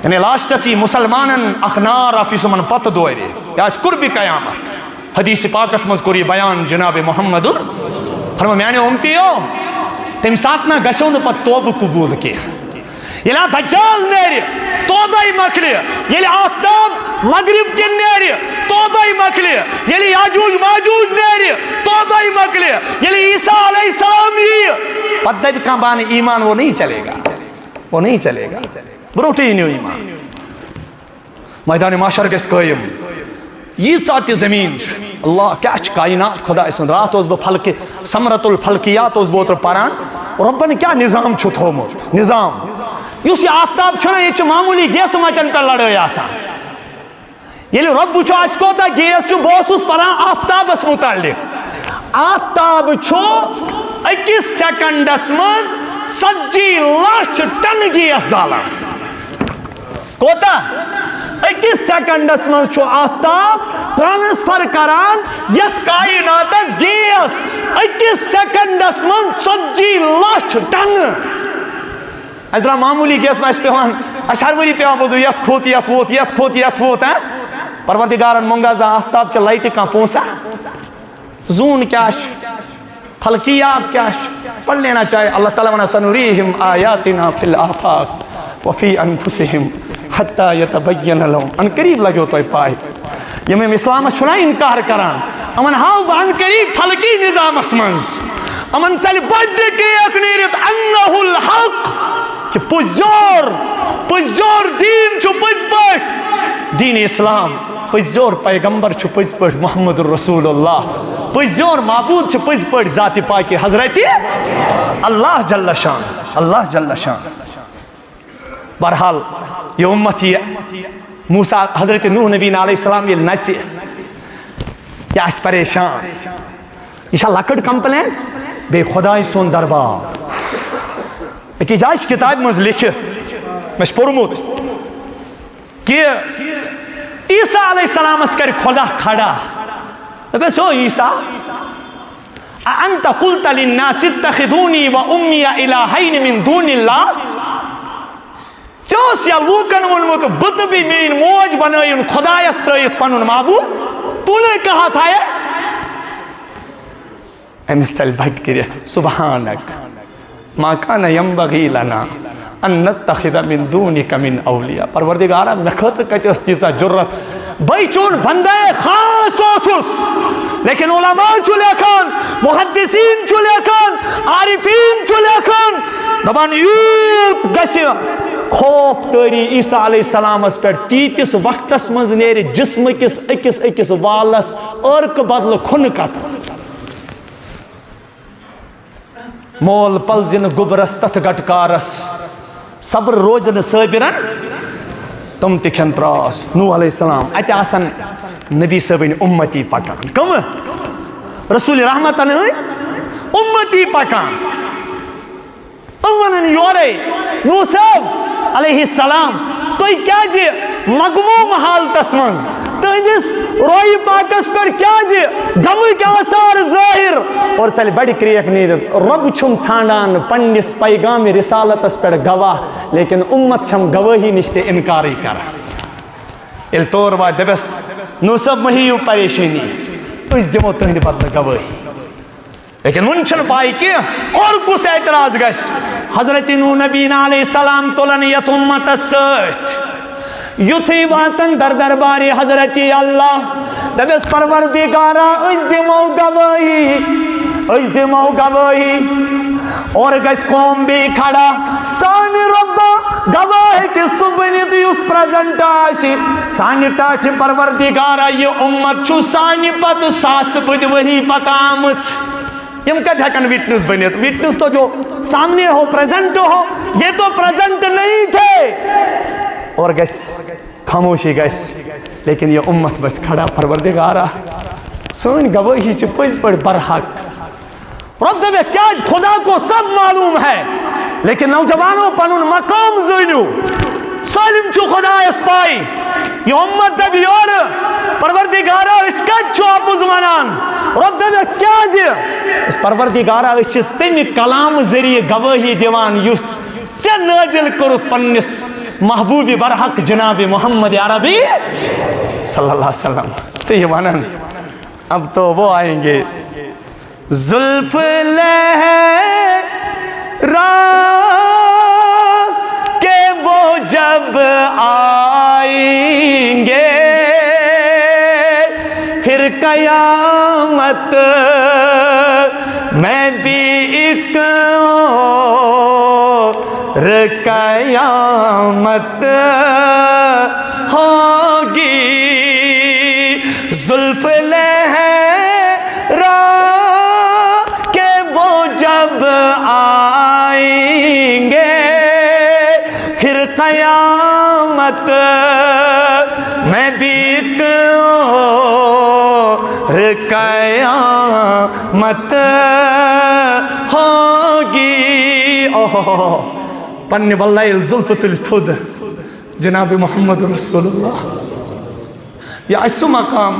یعنی لاسٹس یی مُسلمانن اکھ نار اکھ یُس یِمن پتہٕ دورِ یہِ آسہِ قُربِ قیامت حدیثِ پاکس منٛز کوٚر یہِ بیان جناب محمد فرمو میانیو اُمتِیو تمہِ ساتہٕ نہ گژھیو نہٕ پتہٕ توبہٕ قبوٗل کینٛہہ یلا دجال نیری تودائی مکلی، یلی آفتاب مغرب کن نیری تودائی مکلی، یلی یاجوج ماجوج نیری تودائی مکلی، یلی عیسیٰ علیہ السلام ہی پتہ بھی کام بانی ایمان وہ نہیں چلے گا، وہ نہیں چلے گا، بروٹی ہی نہیں ایمان. میدان معاشر کے قائم یہ ذات زمین اللہ کیا کائنات خدا اسن رات اس بہ فلک ثمرۃ الفلکیات اس بہ پران رب نے کیا نظام چھ تھومت نظام یس یہ آفتاب چھنا یہ معمولی گیس مچن پہ لڑائی آسان ییٚلہِ رب وٕچھو اَسہِ کوتاہ گیس چھُ بہٕ اوسُس پران آفتابس متعلق آفتاب چھُ أکِس سیکنڈس منٛز 40 لچھ ٹن گیس زالان کوتاہ أکِس سیکنڈس منٛز چھُ آفتاب ٹرانسفر کران یتھ کائناتس گیس أکِس سیکنڈس منٛز 40 لچھ ٹن اَسہِ درٛاو معموٗلی گیس ما اَسہِ پیوان اَسہِ ہر ؤری پیوان بوزُن یتھ کھوٚت یتھ ووت یتھ کھوٚت یتھ ووت پروردگارن مونگا زا آفتاب چہ لائٹہِ کانٛہہ پونٛسہ زوٗن کیٛاہ چھُ فلکیات کیا پڑھ لینا چاہے اللہ تعالیٰ ونہ سنوریہم آیاتنا فی الآفاق وفی انفسہم حتی یتبین لہم ان قریب لگو تو پائے یم اسلام چھنا انکار کران امن ہاو بہ ان قریب فلکی نظام اسمنز امن چل بڑھ کریک نیرت انہ الحق کہ پزور دین چھو پز پٹ دین اسلام پزور پیغمبر چھو پز پٹ محمد الرسول اللہ پزور معبود چھو پز پٹ ذات پاک حضرت اللہ جل شان اللہ جل شان بہرحال یہ امت یہ موسیٰ حضرت نوح نبی علیہ السلام یہ نچ یہ اس پریشان یہ لکڑ کمپلین بے خدای سون دربار ایک جائش کتاب مز لکھت میں پورمت کہ عیسیٰ علیہ السلام اس کر خدا کھڑا بس او عیسیٰ انت قلت للناس اتخذونی و امی الہین من دون اللہ چوس یا لوکن ونمت بت بھی میری موج بنائن خدا استرائیت پنن معبود تو نے کہا تھا یہ امس چل بھٹ کرے سبحانک ما کان ینبغی لنا ان نتخذ من دونک من اولیاء پروردگارہ مے خاطر کتہ اس تیژا جرت بھائی چون بندہ خاص اوسس لیکن علماء چھ لیکھان محدثین چھ لیکھان عارفین چھ لیکھان دپان یوت گژھِ خوف تاری عیسیٰ علیہ السلام اس پر تیتس وقتس مز نیرِ جسم کس اکس والس ارک بدل کھن کت مول پلزن گبرس تتھ گٹکارس صبر روزن صابرن تم تکھن تراس نوح علیہ السلام اتہ آسن نبی صٲبن امتی پکان کم رسول رحمت امتی پکان ونن یورے نوح صاحب علیہ السلام تُہۍ کیٛازِ مغموم حالتس منٛز تُہنٛدِس رویہِ پاکس پٮ۪ٹھ کیٛازِ غمٕکۍ آثار ظٲہِر اور ژَلہِ بڑِ کرٛیکھ نیٖرِتھ رۄب چھُم ژھانڈان پننِس پیغامِ رسالتس پٮ۪ٹھ گواہ لیکن اُمت چھم گوٲہی نِش تہِ اِنکارٕے کران ییٚلہِ تور واتہِ دَپٮ۪س نوح صٲب مہ ہیٚیِو پریشٲنی أسۍ دِمو تُہنٛدِ بدلہٕ گوٲہی لیکن ون چھن پائی کی اور کس اعتراض گس حضرت نوح نبی علیہ السلام تولن یت امت ست یتھی واتن در دربار حضرت اللہ دبس پروردگارا اس دمو گواہی اور گس قوم بھی کھڑا سانی ربا گواہ کہ سبنت یس پریزنٹ آسی سانی ٹاٹھ پروردگارا یہ امت چھو سانی پت ساس بد وری پت آمت یم کد ہیکن وٹنس بنیت وٹنس تو جو سامنے ہو پریزنٹ ہو یہ تو پریزنٹ نہیں تھے اور گس خاموشی گس لیکن یہ امت بچ کھڑا پروردگارا سن گواہی چھ پز پڑ برحق رب دے کیا خدا کو سب معلوم ہے لیکن نوجوانوں پنن مقام زینو سالم چھو خدا اس پائی یہ امت دے اور پروردگارا اس کا چوپز منان رب دے کیا جی اس پروردگارا اس تمی کلام ذریعے گواہی دیوان یس ژے نازل کرت پنس محبوب برحق جناب محمد عربی صلی اللہ علیہ وسلم تو یہ ونن اب تو وہ آئیں گے زلف لہرا کے جب آئیں گے پھر قیامت میں بھی ایک اور قیامت ہوگی زلف لہرا کہ وہ جب آئیں گے پھر قیامت میں بھی ایک اور قیامت ہوگی پنہ واللہ زلف تلس تھود جناب محمد رسول اللہ یہ اس مقام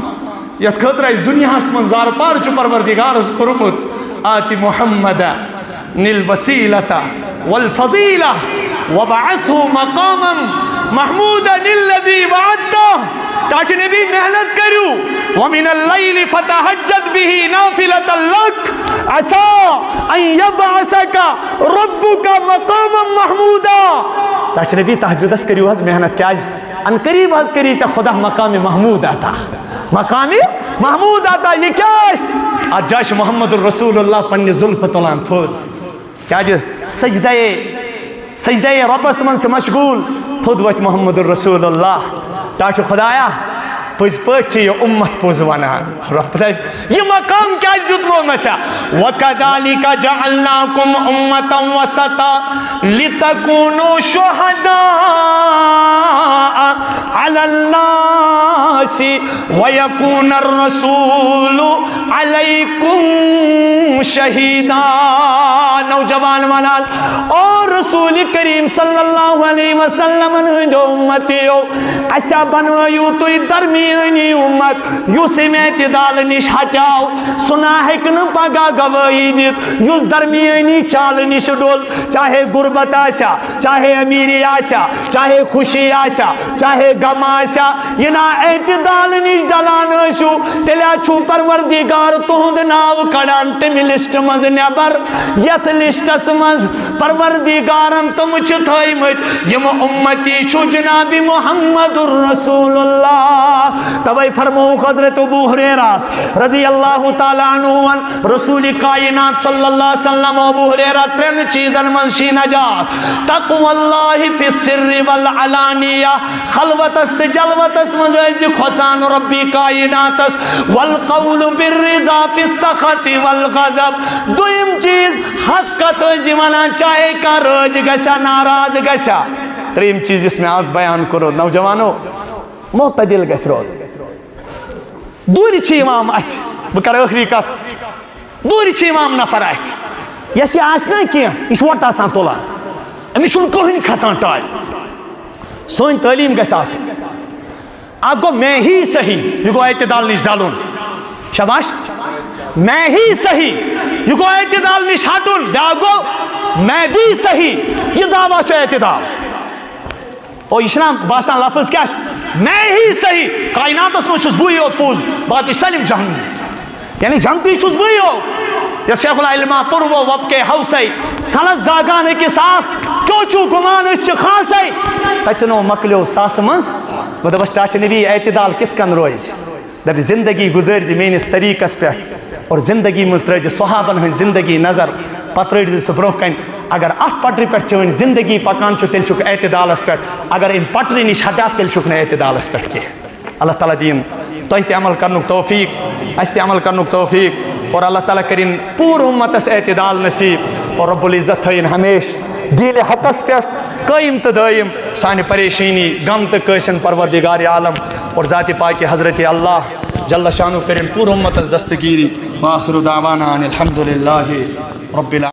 یت خطر اس دنیا من زار پار چھ پروردگار اس کرمت آتی محمد نل وسیلۃ والفضیلہ وبعثه مقاما محمودا الذي وعدته تاکہ نبی محنت کرو ومن اللیل فتہجد به نافلۃ لک عسى ان يبعثك ربك مقاما محمودا تاکہ نبی تہجد اس کرو حض محنت کیا ان قریب حض کری چا خدا مقام محمود آتا مقام محمود آتا یہ کیا ہے آج جاش محمد الرسول اللہ پنی ظلف تلان تھود کیا جو سجدہ ربس من سے مشغول خود وقت محمد الرسول اللہ تاکہ خدایا پز پہ یہ امت پوز ونان یہ مقام کیا دیتمو مچا وَكَذَلِكَ جَعَلْنَاكُمْ أُمَّةً وَسَطًا لِتَكُونُوا شُهَدَاءَ عَلَى النَّاسِ وَيَكُونَ الرَّسُولُ عَلَيْكُمْ شَهِيدًا نوجوان منال اور رسول کریم صلی اللہ علیہ وسلم جو امتیو ایسا بنویو تو درمیانی امت یوس میں اعتدال نش ہٹاؤ سنا ہکن پگا گواہی دیت یوس درمیانی چال نش ڈول چاہے غربت آسا چاہے امیری آسا چاہے خوشی آسا چاہے غم آسا یہ نا اعتدال نش ڈلان شو تلیا چھو پروردگار تہند ناو کڑان تمی لسٹ مز نبر یت لسٹس مز پروردگارن تم چھ تھائیمت یم امتی چھو جناب محمد الرسول اللہ تبائی فرمو حضرت ابو ہریرہ رضی اللہ تعالیٰ عنہ رسول کائنات صلی اللہ علیہ وسلم ابو ہریرہ ترین چیزن منشی نجات تقوی اللہ فی السر والعلانیہ خلوت است جلوت است مزید خطان ربی کائنات است والقول بالرضا فی السخط والغضب دویم چیز حقت زمانہ چاہے کا رج گشا ناراض گشا تریم چیز اس میں آپ بیان کرو نوجوانو معتدل گس رو دوری چھ امام ات بکر آخری کت دوری چھ امام نفر ات یس یہ آسنا کی یہ وٹ آسان تولان امی چھن کہین کھسان ٹال سون تعلیم گس آسن اگو میں ہی صحیح یہ گو اعتدال نش ڈالون شاباش میں ہی صحیح یہ گو اعتدال نش ہٹون یا گو میں بھی صحیح یہ دعویٰ چھ اعتدال اور اسلام باسان لفظ کیا میں ہی صحیح کائنات اس میں چھس بوئی ہو پوز بات سلیم جہن یعنی جنتی چھس بوئی ہو یا شیخ العلماء پرو وب کے حوثی خلط زاگانے کے ساتھ کیوں چو گمان اس چھ خاصی تجنو مکلیو ساس منز بدبش تاچ نبی اعتدال کت کن رویز دبی زندگی گزر جی مینس طریقس پہ اور زندگی مزدرج صحابن ہن زندگی نظر پتر سے برو کن اگر ات پٹری پہ چون زندگی پکان چھ تیل چھ اعتدالس پہ اگر ان پٹری نش ہٹات تیل چھ اعتدالس پہ کی اللہ تعالیٰ دین تہ تہ عمل کرنک توفیق اس تہ عمل کرنک توفیق اور اللہ تعالیٰ کرین پور امتس اعتدال نصیب اور رب العزت تھین ہمیش دیل حقس پہ قائم تو دائم سانہ پریشانی غم تو قسن پروردگار عالم اور ذات پاک حضرت اللہ جل شانہ کرین پور امتس دستگیری وآخر دعوانا ان الحمد للہ رب العالمین.